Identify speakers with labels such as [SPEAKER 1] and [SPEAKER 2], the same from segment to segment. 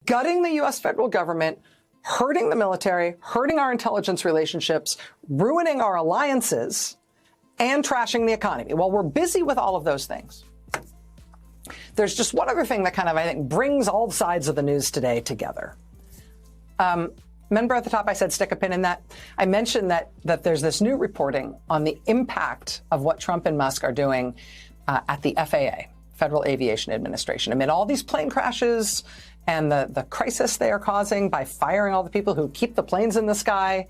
[SPEAKER 1] gutting the U.S. federal government, hurting the military, hurting our intelligence relationships, ruining our alliances, and trashing the economy. Well, we're busy with all of those things. There's just one other thing that kind of, I think, brings all sides of the news today together. Remember at the top I said stick a pin in that? I mentioned that there's this new reporting on the impact of what Trump and Musk are doing at the FAA, Federal Aviation Administration. Amid all these plane crashes and the crisis they are causing by firing all the people who keep the planes in the sky.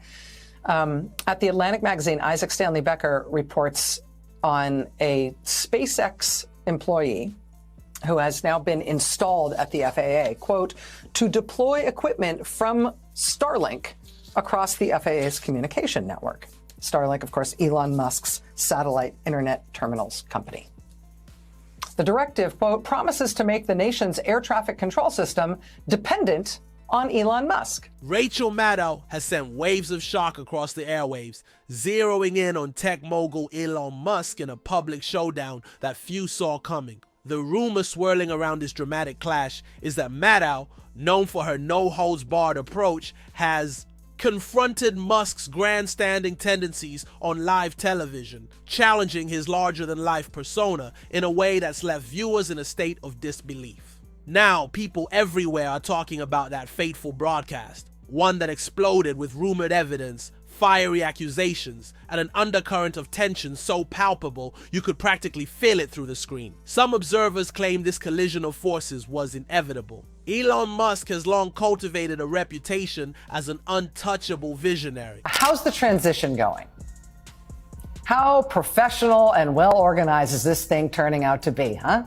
[SPEAKER 1] At the Atlantic magazine, Isaac Stanley Becker reports on a SpaceX employee who has now been installed at the FAA, quote, to deploy equipment from Starlink across the FAA's communication network. Starlink, of course, Elon Musk's satellite internet terminals company. The directive, quote, promises to make the nation's air traffic control system dependent on Elon Musk.
[SPEAKER 2] Rachel Maddow has sent waves of shock across the airwaves, zeroing in on tech mogul Elon Musk in a public showdown that few saw coming. The rumor swirling around this dramatic clash is that Maddow, known for her no-holds-barred approach, has confronted Musk's grandstanding tendencies on live television, challenging his larger-than-life persona in a way that's left viewers in a state of disbelief. Now, people everywhere are talking about that fateful broadcast, one that exploded with rumored evidence, fiery accusations, and an undercurrent of tension so palpable you could practically feel it through the screen. Some observers claim this collision of forces was inevitable. Elon Musk has long cultivated a reputation as an untouchable visionary.
[SPEAKER 1] How's the transition going? How professional and well organized is this thing turning out to be, huh?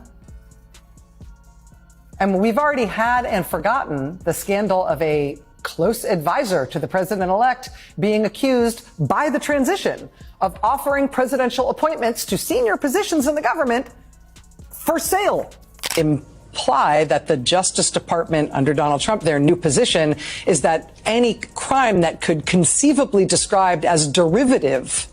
[SPEAKER 1] And we've already had and forgotten the scandal of a close advisor to the president-elect being accused by the transition of offering presidential appointments to senior positions in the government for sale. Imply that the Justice Department under Donald Trump, their new position is that any crime that could conceivably be described as derivative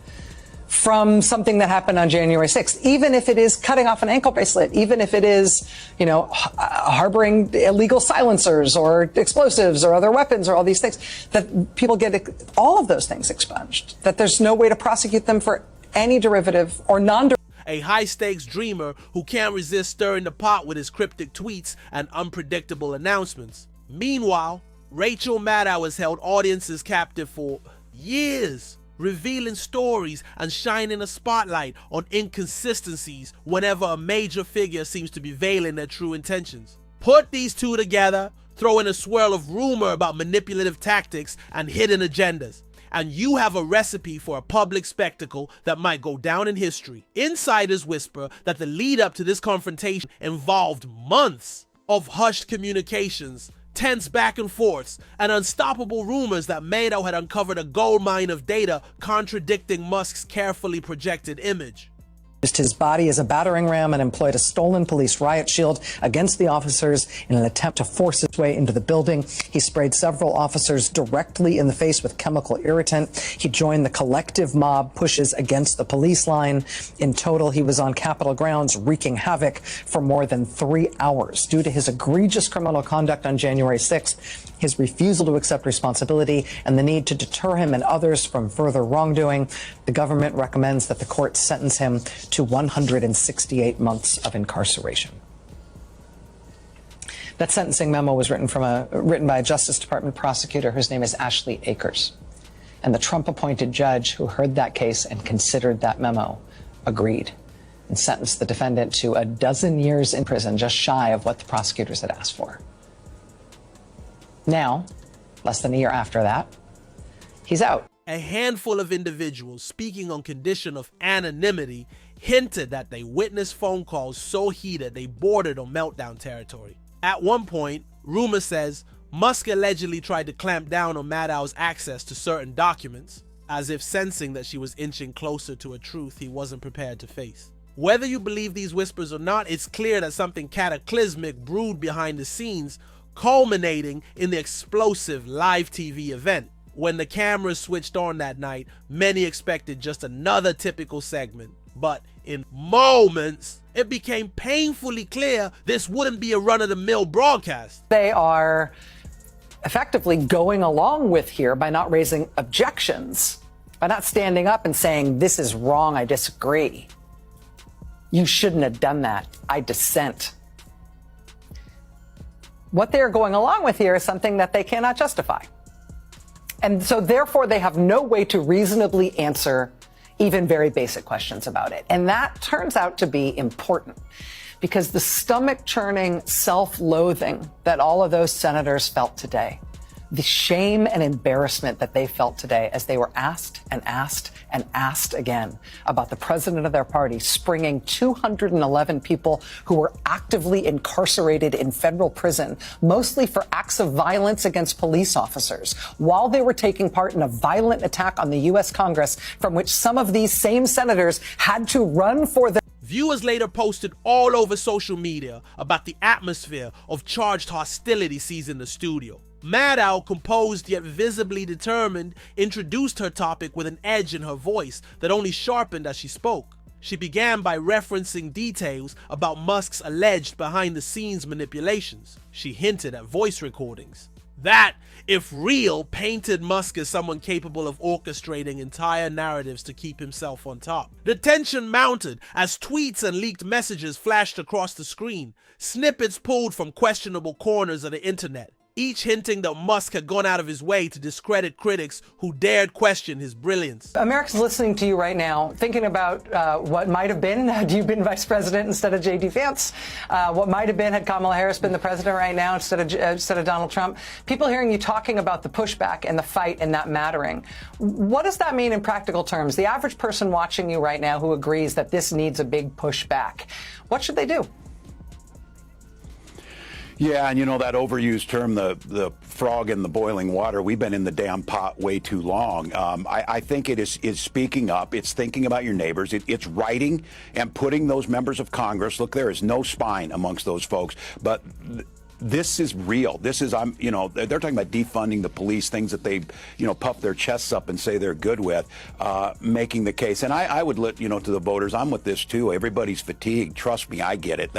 [SPEAKER 1] from something that happened on January 6th, even if it is cutting off an ankle bracelet, even if it is, harboring illegal silencers or explosives or other weapons or all these things, that people get all of those things expunged, that there's no way to prosecute them for any derivative or non-derivative.
[SPEAKER 2] A high-stakes dreamer who can't resist stirring the pot with his cryptic tweets and unpredictable announcements. Meanwhile, Rachel Maddow has held audiences captive for years, revealing stories and shining a spotlight on inconsistencies whenever a major figure seems to be veiling their true intentions. Put these two together, throw in a swirl of rumor about manipulative tactics and hidden agendas, and you have a recipe for a public spectacle that might go down in history. Insiders whisper that the lead up to this confrontation involved months of hushed communications, tense back and forths, and unstoppable rumors that Maddow had uncovered a goldmine of data contradicting Musk's carefully projected image.
[SPEAKER 1] Used his body as a battering ram and employed a stolen police riot shield against the officers in an attempt to force his way into the building. He sprayed several officers directly in the face with chemical irritant. He joined the collective mob pushes against the police line. In total, he was on Capitol grounds wreaking havoc for more than 3 hours. Due to his egregious criminal conduct on January 6th, his refusal to accept responsibility, and the need to deter him and others from further wrongdoing, the government recommends that the court sentence him to 168 months of incarceration. That sentencing memo was written by a Justice Department prosecutor whose name is Ashley Akers. And the Trump-appointed judge who heard that case and considered that memo agreed and sentenced the defendant to 12 years in prison, just shy of what the prosecutors had asked for. Now, less than a year after that, he's out.
[SPEAKER 2] A handful of individuals, speaking on condition of anonymity, hinted that they witnessed phone calls so heated they bordered on meltdown territory. At one point, rumor says Musk allegedly tried to clamp down on Maddow's access to certain documents, as if sensing that she was inching closer to a truth he wasn't prepared to face. Whether you believe these whispers or not, it's clear that something cataclysmic brewed behind the scenes, culminating in the explosive live TV event. When the cameras switched on that night, many expected just another typical segment, but in moments, it became painfully clear this wouldn't be a run-of-the-mill broadcast.
[SPEAKER 1] They are effectively going along with here by not raising objections, by not standing up and saying, this is wrong, I disagree. You shouldn't have done that. I dissent. What they're going along with here is something that they cannot justify. And so therefore they have no way to reasonably answer even very basic questions about it. And that turns out to be important because the stomach-churning self-loathing that all of those senators felt today, the shame and embarrassment that they felt today as they were asked and asked and asked again about the president of their party springing 211 people who were actively incarcerated in federal prison, mostly for acts of violence against police officers, while they were taking part in a violent attack on the U.S. Congress from which some of these same senators had to run for their
[SPEAKER 2] Viewers later posted all over social media about the atmosphere of charged hostility seizing the studio. Maddow, composed yet visibly determined, introduced her topic with an edge in her voice that only sharpened as she spoke. She began by referencing details about Musk's alleged behind-the-scenes manipulations. She hinted at voice recordings. That, if real, painted Musk as someone capable of orchestrating entire narratives to keep himself on top. The tension mounted as tweets and leaked messages flashed across the screen, snippets pulled from questionable corners of the internet, each hinting that Musk had gone out of his way to discredit critics who dared question his brilliance.
[SPEAKER 1] Americans listening to you right now, thinking about what might have been had you been vice president instead of J.D. Vance, what might have been had Kamala Harris been the president right now instead of Donald Trump. People hearing you talking about the pushback and the fight and that mattering. What does that mean in practical terms? The average person watching you right now who agrees that this needs a big pushback, what should they do?
[SPEAKER 3] Yeah, and you know that overused term, the frog in the boiling water, we've been in the damn pot way too long. I think it is speaking up. It's thinking about your neighbors. It's writing and putting those members of Congress. Look, there is no spine amongst those folks, but this is real. This is, they're talking about defunding the police, things that they, puff their chests up and say they're good with, making the case. And I would let, to the voters, I'm with this too. Everybody's fatigued. Trust me, I get it.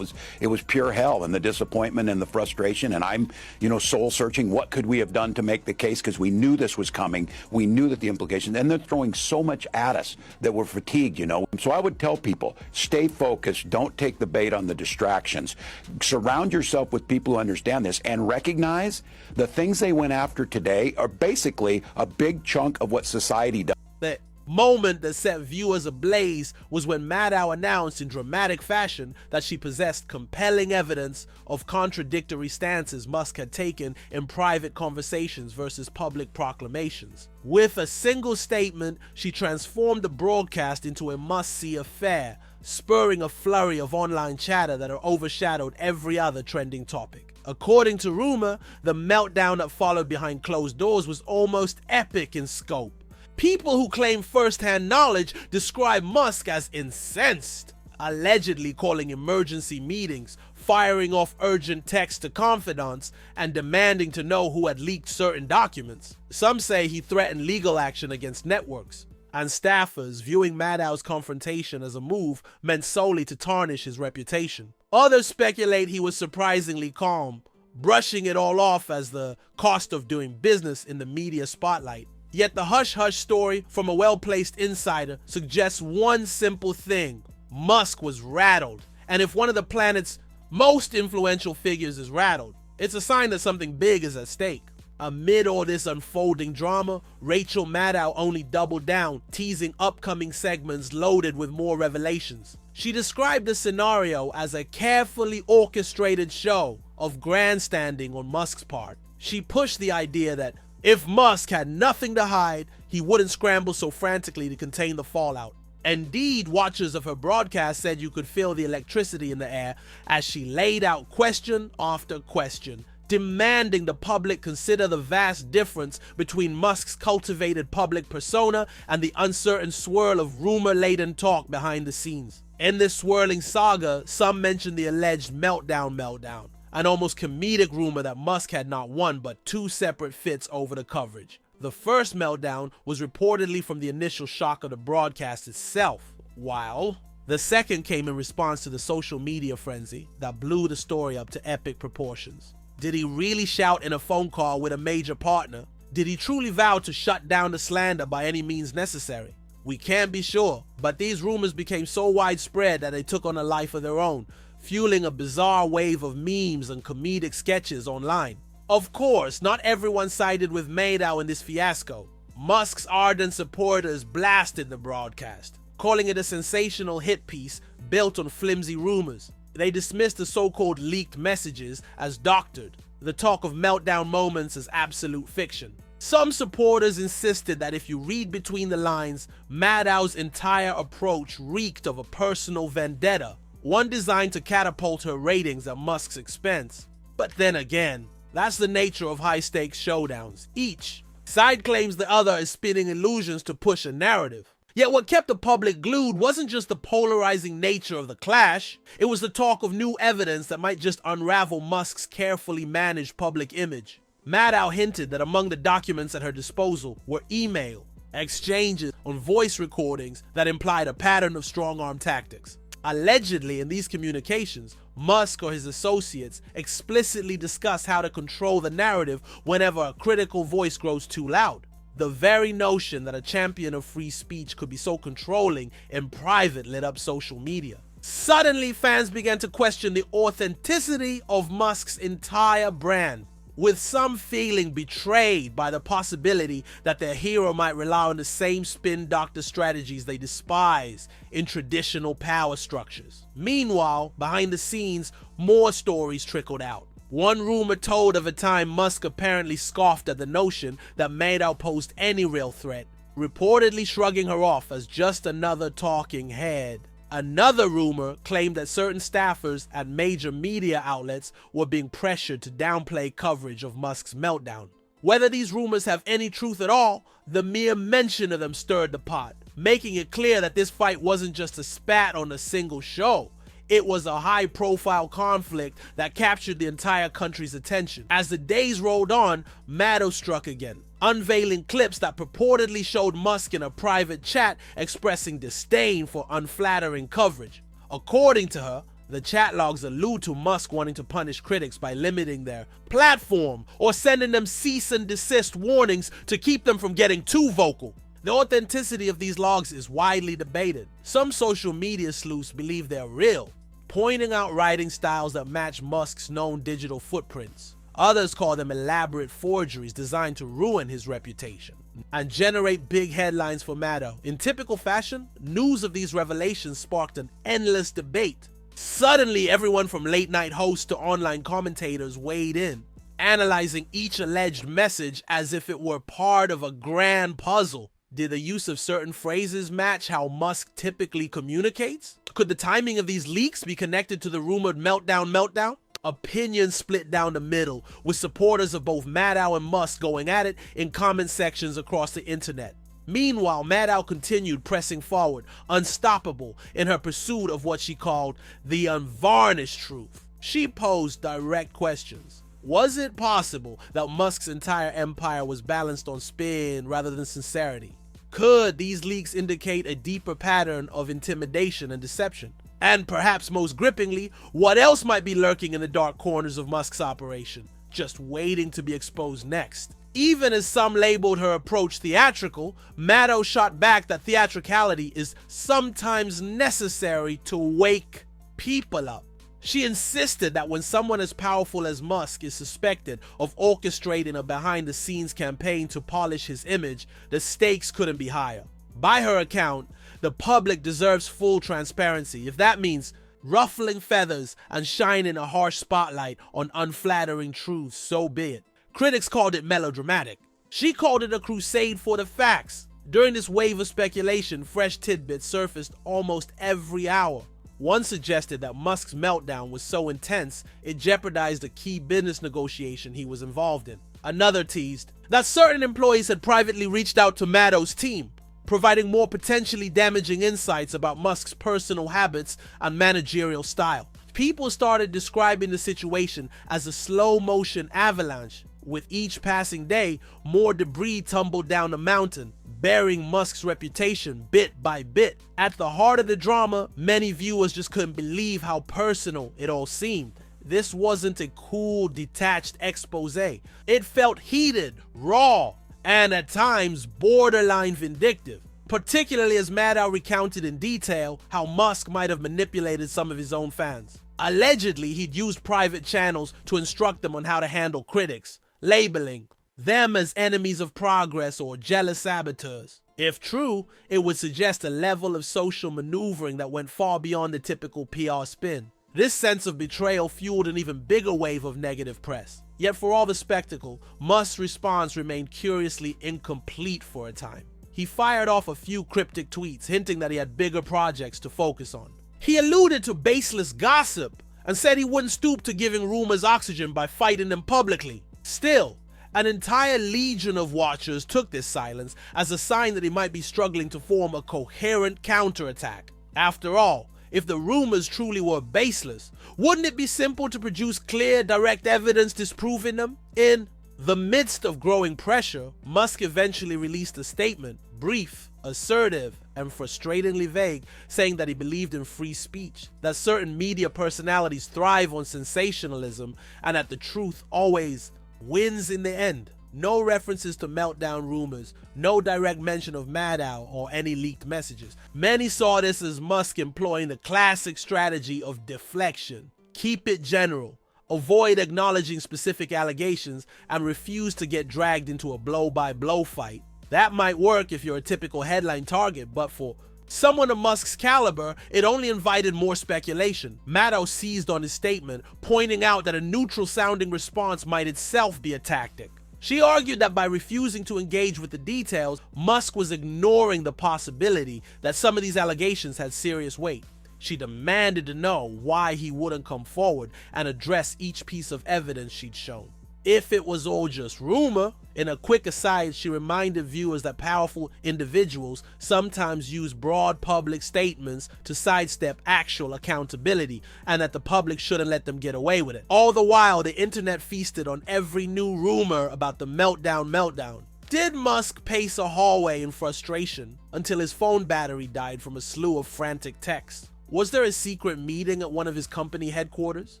[SPEAKER 3] It was pure hell, and the disappointment and the frustration. And I'm, soul searching. What could we have done to make the case? Because we knew this was coming. We knew that the implications, and they're throwing so much at us that we're fatigued, So I would tell people, stay focused. Don't take the bait on the distractions. Surround yourself with people who understand this and recognize the things they went after today are basically a big chunk of what society does.
[SPEAKER 2] The moment that set viewers ablaze was when Maddow announced in dramatic fashion that she possessed compelling evidence of contradictory stances Musk had taken in private conversations versus public proclamations. With a single statement, she transformed the broadcast into a must-see affair, spurring a flurry of online chatter that overshadowed every other trending topic. According to rumor, the meltdown that followed behind closed doors was almost epic in scope. People who claim first-hand knowledge describe Musk as incensed, allegedly calling emergency meetings, firing off urgent texts to confidants, and demanding to know who had leaked certain documents. Some say he threatened legal action against networks, and staffers viewing Maddow's confrontation as a move meant solely to tarnish his reputation. Others speculate he was surprisingly calm, brushing it all off as the cost of doing business in the media spotlight. Yet the hush-hush story from a well-placed insider suggests one simple thing: Musk was rattled. And if one of the planet's most influential figures is rattled, it's a sign that something big is at stake. Amid all this unfolding drama, Rachel Maddow only doubled down, teasing upcoming segments loaded with more revelations. She described the scenario as a carefully orchestrated show of grandstanding on Musk's part. She pushed the idea that if Musk had nothing to hide, he wouldn't scramble so frantically to contain the fallout. Indeed, watchers of her broadcast said you could feel the electricity in the air as she laid out question after question, demanding the public consider the vast difference between Musk's cultivated public persona and the uncertain swirl of rumor-laden talk behind the scenes. In this swirling saga, some mentioned the alleged meltdown, an almost comedic rumor that Musk had not one but two separate fits over the coverage. The first meltdown was reportedly from the initial shock of the broadcast itself, while The second came in response to the social media frenzy that blew the story up to epic proportions. Did he really shout in a phone call with a major partner? Did he truly vow to shut down the slander by any means necessary? We can't be sure, but these rumors became so widespread that they took on a life of their own, fueling a bizarre wave of memes and comedic sketches online. Of course, not everyone sided with Maddow in this fiasco. Musk's ardent supporters blasted the broadcast, calling it a sensational hit piece built on flimsy rumors. They dismissed the so-called leaked messages as doctored, the talk of meltdown moments as absolute fiction. Some supporters insisted that if you read between the lines, Maddow's entire approach reeked of a personal vendetta, one designed to catapult her ratings at Musk's expense. But then again, that's the nature of high-stakes showdowns. Each side claims the other is spinning illusions to push a narrative. Yet what kept the public glued wasn't just the polarizing nature of the clash, it was the talk of new evidence that might just unravel Musk's carefully managed public image. Maddow hinted that among the documents at her disposal were email exchanges on voice recordings that implied a pattern of strong-arm tactics. Allegedly, in these communications, Musk or his associates explicitly discussed how to control the narrative whenever a critical voice grows too loud. The very notion that a champion of free speech could be so controlling in private lit up social media. Suddenly, fans began to question the authenticity of Musk's entire brand, with some feeling betrayed by the possibility that their hero might rely on the same spin doctor strategies they despise in traditional power structures. Meanwhile, behind the scenes, more stories trickled out. One rumor told of a time Musk apparently scoffed at the notion that Maddow posed any real threat, reportedly shrugging her off as just another talking head. Another rumor claimed that certain staffers at major media outlets were being pressured to downplay coverage of Musk's meltdown. Whether these rumors have any truth at all, the mere mention of them stirred the pot, making it clear that this fight wasn't just a spat on a single show. It was a high-profile conflict that captured the entire country's attention. As the days rolled on, Maddow struck again, unveiling clips that purportedly showed Musk in a private chat expressing disdain for unflattering coverage. According to her, the chat logs allude to Musk wanting to punish critics by limiting their platform or sending them cease and desist warnings to keep them from getting too vocal. The authenticity of these logs is widely debated. Some social media sleuths believe they're real, pointing out writing styles that match Musk's known digital footprints. Others call them elaborate forgeries designed to ruin his reputation and generate big headlines for Maddow. In typical fashion, news of these revelations sparked an endless debate. Suddenly, everyone from late-night hosts to online commentators weighed in, analyzing each alleged message as if it were part of a grand puzzle. Did the use of certain phrases match how Musk typically communicates? Could the timing of these leaks be connected to the rumored meltdown? Opinions split down the middle, with supporters of both Maddow and Musk going at it in comment sections across the internet. Meanwhile, Maddow continued pressing forward, unstoppable in her pursuit of what she called the unvarnished truth. She posed direct questions. Was it possible that Musk's entire empire was balanced on spin rather than sincerity? Could these leaks indicate a deeper pattern of intimidation and deception? And perhaps most grippingly, what else might be lurking in the dark corners of Musk's operation, just waiting to be exposed next? Even as some labeled her approach theatrical, Maddow shot back that theatricality is sometimes necessary to wake people up. She insisted that when someone as powerful as Musk is suspected of orchestrating a behind-the-scenes campaign to polish his image, the stakes couldn't be higher. By her account, the public deserves full transparency. If that means ruffling feathers and shining a harsh spotlight on unflattering truths, so be it. Critics called it melodramatic. She called it a crusade for the facts. During this wave of speculation, fresh tidbits surfaced almost every hour. One suggested that Musk's meltdown was so intense it jeopardized a key business negotiation he was involved in. Another teased that certain employees had privately reached out to Maddow's team, providing more potentially damaging insights about Musk's personal habits and managerial style. People started describing the situation as a slow-motion avalanche. With each passing day, more debris tumbled down the mountain, burying Musk's reputation bit by bit. At the heart of the drama, many viewers just couldn't believe how personal it all seemed. This wasn't a cool, detached expose. It felt heated, raw, and at times borderline vindictive, particularly as Maddow recounted in detail how Musk might have manipulated some of his own fans. Allegedly, he'd used private channels to instruct them on how to handle critics, labeling them as enemies of progress or jealous saboteurs. If true, it would suggest a level of social maneuvering that went far beyond the typical PR spin. This sense of betrayal fueled an even bigger wave of negative press. Yet for all the spectacle, Musk's response remained curiously incomplete for a time. He fired off a few cryptic tweets hinting that he had bigger projects to focus on. He alluded to baseless gossip and said he wouldn't stoop to giving rumors oxygen by fighting them publicly. Still, an entire legion of watchers took this silence as a sign that he might be struggling to form a coherent counterattack. After all, if the rumors truly were baseless, wouldn't it be simple to produce clear, direct evidence disproving them? In the midst of growing pressure, Musk eventually released a statement, brief, assertive, and frustratingly vague, saying that he believed in free speech, that certain media personalities thrive on sensationalism, and that the truth always wins in the end. No references to meltdown rumors, no direct mention of Maddow or any leaked messages. Many saw this as Musk employing the classic strategy of deflection. Keep it general, avoid acknowledging specific allegations, and refuse to get dragged into a blow-by-blow fight. That might work if you're a typical headline target, but for someone of Musk's caliber, it only invited more speculation. Maddow seized on his statement, pointing out that a neutral-sounding response might itself be a tactic. She argued that by refusing to engage with the details, Musk was ignoring the possibility that some of these allegations had serious weight. She demanded to know why he wouldn't come forward and address each piece of evidence she'd shown. If it was all just rumor, in a quick aside, she reminded viewers that powerful individuals sometimes use broad public statements to sidestep actual accountability, and that the public shouldn't let them get away with it. All the while, the internet feasted on every new rumor about the meltdown. Did Musk pace a hallway in frustration until his phone battery died from a slew of frantic texts? Was there a secret meeting at one of his company headquarters,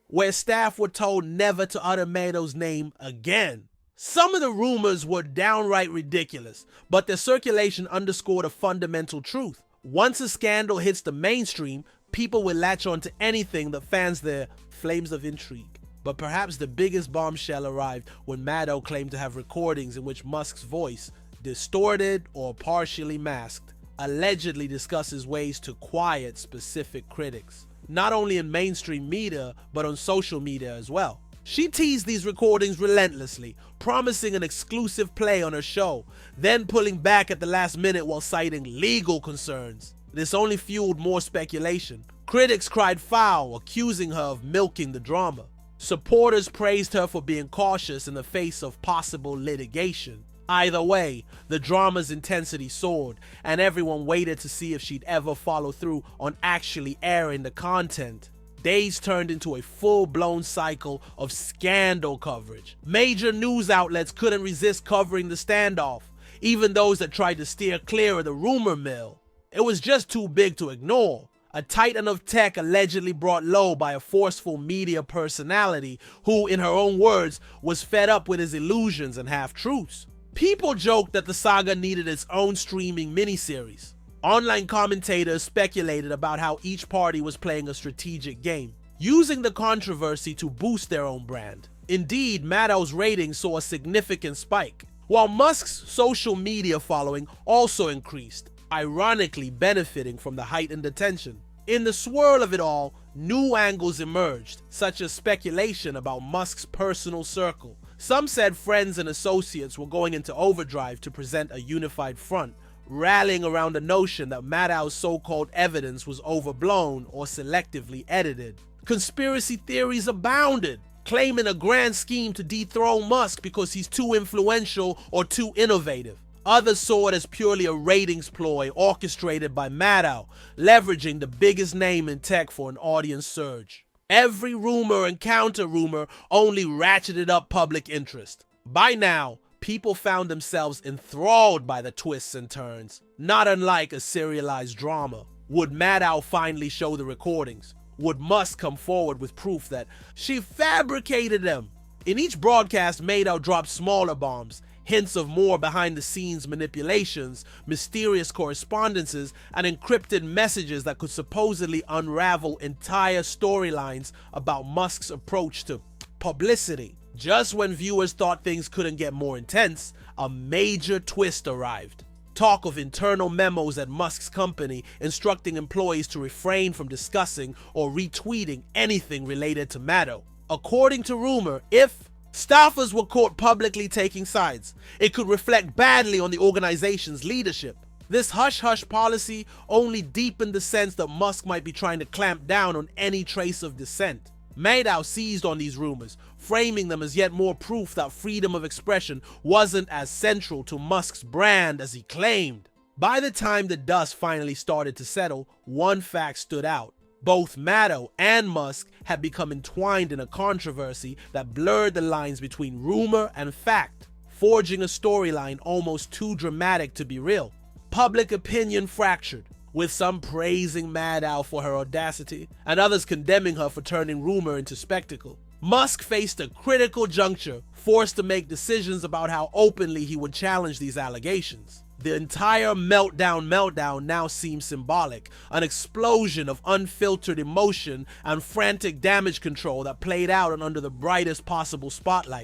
[SPEAKER 2] where staff were told never to utter Maddow's name again? Some of the rumors were downright ridiculous, but their circulation underscored a fundamental truth. Once a scandal hits the mainstream, people will latch on to anything that fans their flames of intrigue. But perhaps the biggest bombshell arrived when Maddow claimed to have recordings in which Musk's voice, distorted or partially masked, allegedly discusses ways to quiet specific critics, not only in mainstream media, but on social media as well. She teased these recordings relentlessly, promising an exclusive play on her show, then pulling back at the last minute while citing legal concerns. This only fueled more speculation. Critics cried foul, accusing her of milking the drama. Supporters praised her for being cautious in the face of possible litigation. Either way, the drama's intensity soared, and everyone waited to see if she'd ever follow through on actually airing the content. Days turned into a full-blown cycle of scandal coverage. Major news outlets couldn't resist covering the standoff, even those that tried to steer clear of the rumor mill. It was just too big to ignore. A titan of tech allegedly brought low by a forceful media personality who, in her own words, was fed up with his illusions and half-truths. People joked that the saga needed its own streaming miniseries. Online commentators speculated about how each party was playing a strategic game, using the controversy to boost their own brand. Indeed, Maddow's ratings saw a significant spike, while Musk's social media following also increased, ironically benefiting from the heightened attention. In the swirl of it all, new angles emerged, such as speculation about Musk's personal circle. Some said friends and associates were going into overdrive to present a unified front, rallying around the notion that Maddow's so-called evidence was overblown or selectively edited. Conspiracy theories abounded, claiming a grand scheme to dethrone Musk because he's too influential or too innovative. Others saw it as purely a ratings ploy orchestrated by Maddow, leveraging the biggest name in tech for an audience surge. Every rumor and counter-rumor only ratcheted up public interest. By now, people found themselves enthralled by the twists and turns, not unlike a serialized drama. Would Maddow finally show the recordings? Would Musk come forward with proof that she fabricated them? In each broadcast, Maddow dropped smaller bombs, hints of more behind-the-scenes manipulations, mysterious correspondences, and encrypted messages that could supposedly unravel entire storylines about Musk's approach to publicity. Just when viewers thought things couldn't get more intense, a major twist arrived. Talk of internal memos at Musk's company instructing employees to refrain from discussing or retweeting anything related to Maddow. According to rumor, if staffers were caught publicly taking sides, it could reflect badly on the organization's leadership. This hush-hush policy only deepened the sense that Musk might be trying to clamp down on any trace of dissent. Maddow seized on these rumors, framing them as yet more proof that freedom of expression wasn't as central to Musk's brand as he claimed. By the time the dust finally started to settle, one fact stood out. Both Maddow and Musk had become entwined in a controversy that blurred the lines between rumor and fact, forging a storyline almost too dramatic to be real. Public opinion fractured, with some praising Maddow for her audacity and others condemning her for turning rumor into spectacle. Musk faced a critical juncture, forced to make decisions about how openly he would challenge these allegations. The entire meltdown now seems symbolic, an explosion of unfiltered emotion and frantic damage control that played out under the brightest possible spotlight.